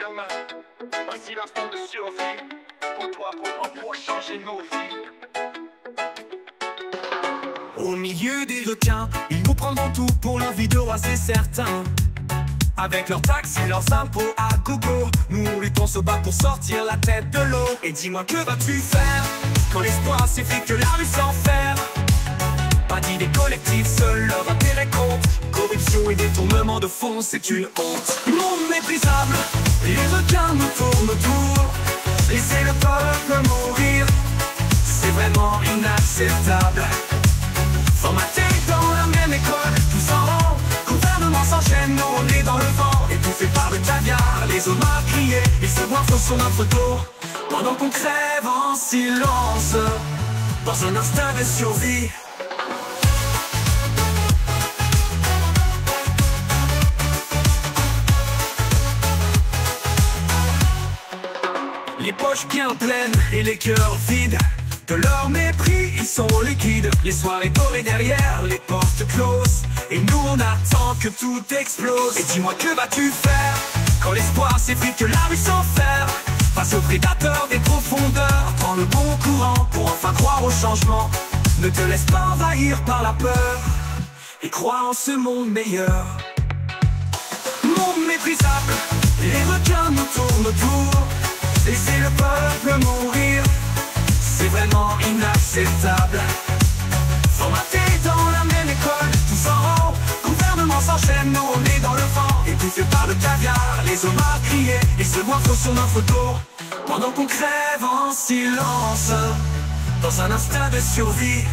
Voici l'instant de survie. Pour toi, pour changer nos vies. Au milieu des requins, ils nous prendront tout pour leur vie de roi, c'est certain. Avec leurs taxes et leurs impôts à gogo, nous luttons se bat pour sortir la tête de l'eau. Et dis-moi, que vas-tu faire quand l'espoir s'effrite, que la rue s'enferme? Pas d'idée collective, seul leur intérêt compte. Corruption et détournement de fonds, c'est une honte. Monde méprisable, les requins nous tournent autour. Laissez le peuple mourir, c'est vraiment inacceptable. Formatés dans la même école, tous en rang, gouvernement s'enchaîne, nous on est dans le vent. Étouffés par le caviar, les hommes à crier, ils se goinfrent sur notre dos, pendant qu'on crève en silence, dans un instinct de survie. Les poches bien pleines et les cœurs vides, de leur mépris ils sont liquides. Les soirées dorées derrière les portes closes, et nous on attend que tout explose. Et dis-moi, que vas-tu faire quand l'espoir s'effrite, que la rue s'enferme? Face aux prédateurs des profondeurs, prends le bon courant pour enfin croire au changement. Ne te laisse pas envahir par la peur, et crois en ce monde meilleur. Monde méprisable, les requins nous tournent autour. Laissez le peuple mourir, c'est vraiment inacceptable. Formatés dans la même école, tous en rang, gouvernement s'enchaîne, nous on est dans le vent. Étouffés par le caviar, les hommes à crier, ils se goinfrent sur notre dos, pendant qu'on crève en silence, dans un instinct de survie.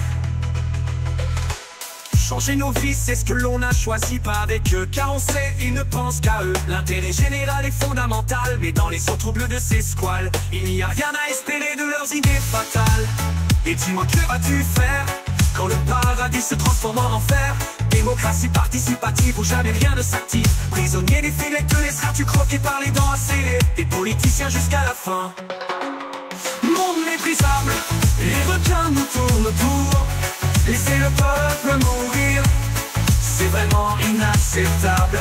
Changer nos vies, c'est ce que l'on a choisi, pas avec eux, car on sait, ils ne pensent qu'à eux. L'intérêt général est fondamental, mais dans les eaux troubles de ces squales, il n'y a rien à espérer de leurs idées fatales. Et dis-moi, que vas-tu faire quand le paradis se transforme en enfer? Démocratie participative où jamais rien ne s'active. Prisonnier des filets, te laisseras-tu croquer par les dents acérées des politiciens jusqu'à la fin? Monde méprisable, les requins nous tournent autour. Laissez le peuple mourir, c'est vraiment inacceptable.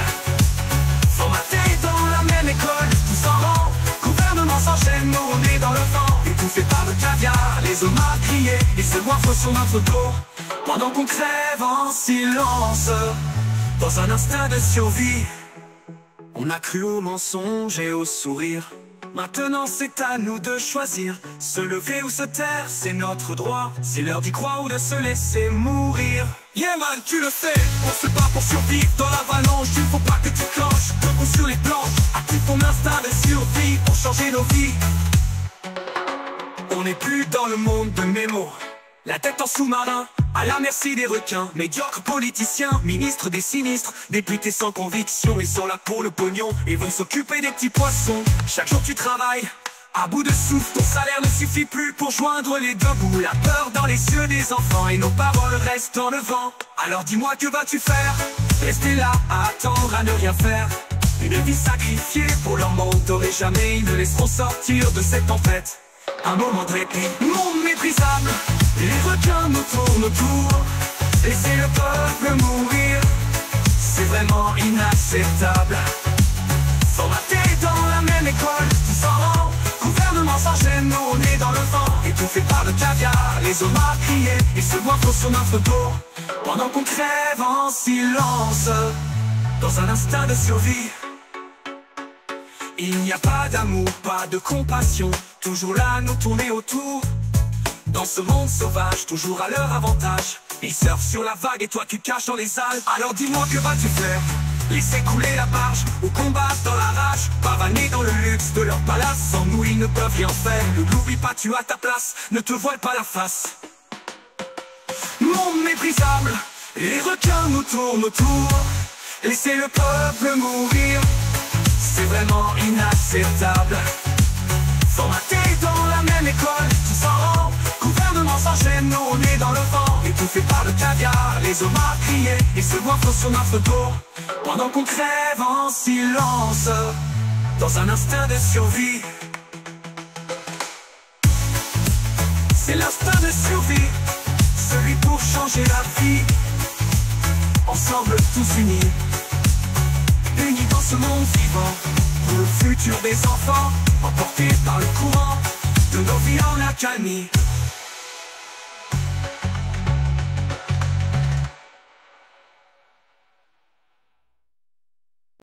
Formatés dans la même école, tous en rang, gouvernement s'enchaîne, nous on est dans le vent. Étouffés par le caviar, les hommes à crier, ils se goinfrent sur notre dos, pendant qu'on crève en silence, dans un instinct de survie. On a cru aux mensonges et aux sourires. Maintenant c'est à nous de choisir, se lever ou se taire, c'est notre droit. C'est l'heure d'y croire ou de se laisser mourir. Yeah man, tu le sais, on se bat pour survivre dans l'avalanche. Il ne faut pas que tu clenches, debout sur les planches. Active ton instinct de survie pour changer nos vies. On n'est plus dans le monde de Nemo, la tête en sous-marin, à la merci des requins. Médiocres politiciens, ministres des sinistres, députés sans conviction. Ils sont là pour le pognon et vont s'occuper des petits poissons. Chaque jour tu travailles, à bout de souffle, ton salaire ne suffit plus pour joindre les deux bouts. La peur dans les yeux des enfants et nos paroles restent dans le vent. Alors dis-moi, que vas-tu faire? Rester là à attendre, à ne rien faire. Une vie sacrifiée pour leur monde, t'aurais jamais. Ils ne laisseront sortir de cette tempête un moment de répit. Monde méprisable, les requins nous tournent autour. Laissez le peuple mourir, c'est vraiment inacceptable. Formatés dans la même école, tous en rang, gouvernement s'enchaîne, nous on est dans le vent. Étouffés par le caviar, les hommes à crier, ils se goinfrent sur notre dos, pendant qu'on crève en silence, dans un instinct de survie. Il n'y a pas d'amour, pas de compassion, toujours là à nous tourner autour. Dans ce monde sauvage, toujours à leur avantage. Ils surfent sur la vague et toi tu caches dans les algues. Alors dis-moi, que vas-tu faire? Laisser couler la barge ou combattre dans la rage? Pavaner dans le luxe de leur palace, sans nous ils ne peuvent rien faire. Ne l'oublie pas, tu as ta place, ne te voile pas la face. Monde méprisable, les requins nous tournent autour. Laissez le peuple mourir, c'est vraiment inacceptable. Formatés dans la même école, tous en rang, gouvernement s'enchaîne, nous on est dans le vent. Étouffés par le caviar, les hommes à crier, ils se goinfrent sur notre dos, pendant qu'on crève en silence, dans un instinct de survie. C'est l'instinct de survie, celui pour changer la vie. Ensemble tous unis, unis dans ce monde vivant, pour le futur des enfants, emportés par le courant de nos vies en accalmie.